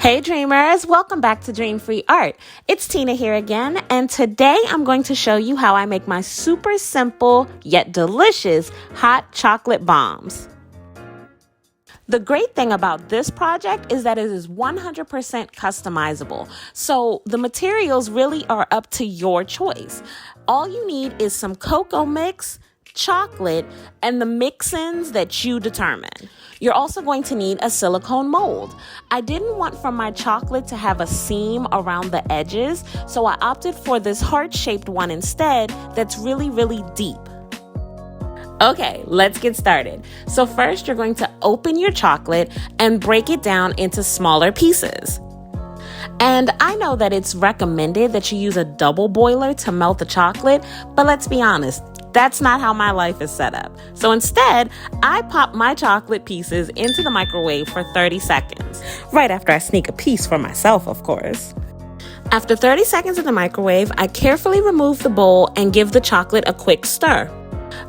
Hey dreamers, welcome back to Dream Free Art. It's Tina here again, and today I'm going to show you how I make my super simple yet delicious hot chocolate bombs. The great thing about this project is that it is 100% customizable, so the materials really are up to your choice. All you need is some cocoa mix, chocolate, and the mix-ins that you determine. You're also going to need a silicone mold. I didn't want for my chocolate to have a seam around the edges, so I opted for this heart-shaped one instead that's really deep. Okay, let's get started. So first, you're going to open your chocolate and break it down into smaller pieces. And I know that it's recommended that you use a double boiler to melt the chocolate, but let's be honest, that's not how my life is set up. So instead, I pop my chocolate pieces into the microwave for 30 seconds, right after I sneak a piece for myself, of course. After 30 seconds in the microwave, I carefully remove the bowl and give the chocolate a quick stir.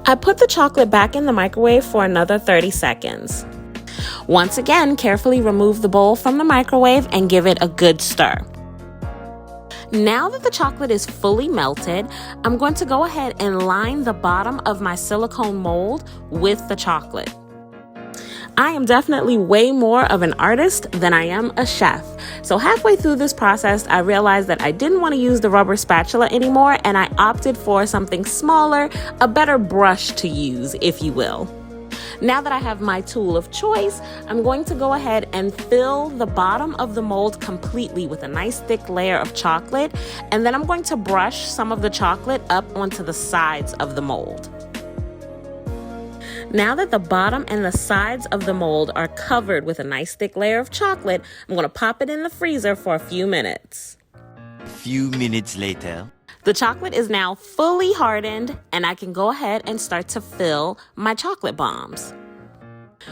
I put the chocolate back in the microwave for another 30 seconds. Once again, carefully remove the bowl from the microwave and give it a good stir. Now that the chocolate is fully melted, I'm going to go ahead and line the bottom of my silicone mold with the chocolate. I am definitely way more of an artist than I am a chef. So halfway through this process, I realized that I didn't want to use the rubber spatula anymore, and I opted for something smaller, a better brush to use, if you will. Now that I have my tool of choice, I'm going to go ahead and fill the bottom of the mold completely with a nice thick layer of chocolate, and then I'm going to brush some of the chocolate up onto the sides of the mold. Now that the bottom and the sides of the mold are covered with a nice thick layer of chocolate, I'm going to pop it in the freezer for a few minutes. A few minutes later. The chocolate is now fully hardened, and I can go ahead and start to fill my chocolate bombs.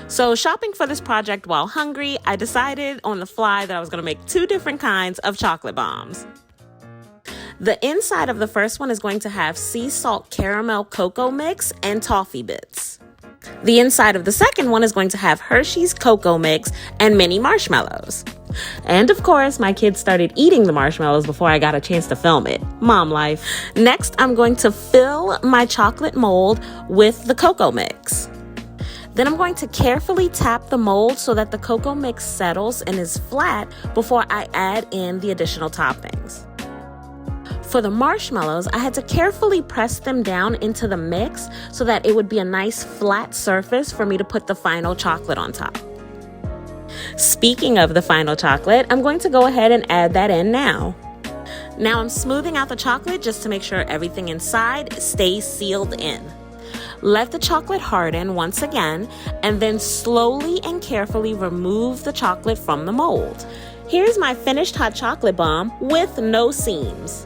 So shopping for this project while hungry, I decided on the fly that I was going to make two different kinds of chocolate bombs. The inside of the first one is going to have sea salt caramel cocoa mix and toffee bits. The inside of the second one is going to have Hershey's cocoa mix and mini marshmallows. And of course, my kids started eating the marshmallows before I got a chance to film it. Mom life. Next, I'm going to fill my chocolate mold with the cocoa mix. Then I'm going to carefully tap the mold so that the cocoa mix settles and is flat before I add in the additional toppings. For the marshmallows, I had to carefully press them down into the mix so that it would be a nice flat surface for me to put the final chocolate on top. Speaking of the final chocolate, I'm going to go ahead and add that in now. Now I'm smoothing out the chocolate just to make sure everything inside stays sealed in. Let the chocolate harden once again, and then slowly and carefully remove the chocolate from the mold. Here's my finished hot chocolate bomb with no seams.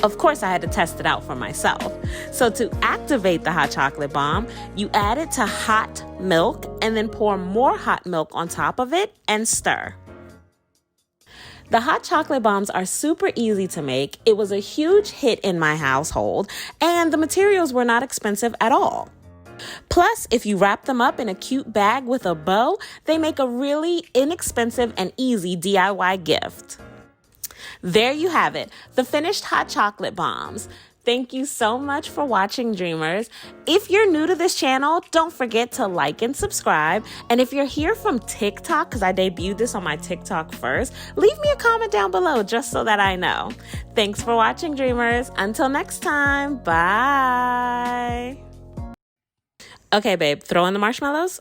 Of course, I had to test it out for myself. So to activate the hot chocolate bomb, you add it to hot milk and then pour more hot milk on top of it and stir. The hot chocolate bombs are super easy to make. It was a huge hit in my household, and the materials were not expensive at all. Plus, if you wrap them up in a cute bag with a bow, they make a really inexpensive and easy DIY gift. There you have it, the finished hot chocolate bombs. Thank you so much for watching, dreamers. If you're new to this channel, don't forget to like and subscribe. And if you're here from TikTok, because I debuted this on my TikTok first, leave me a comment down below just so that I know. Thanks for watching, dreamers. Until next time, bye. Okay, babe, throw in the marshmallows.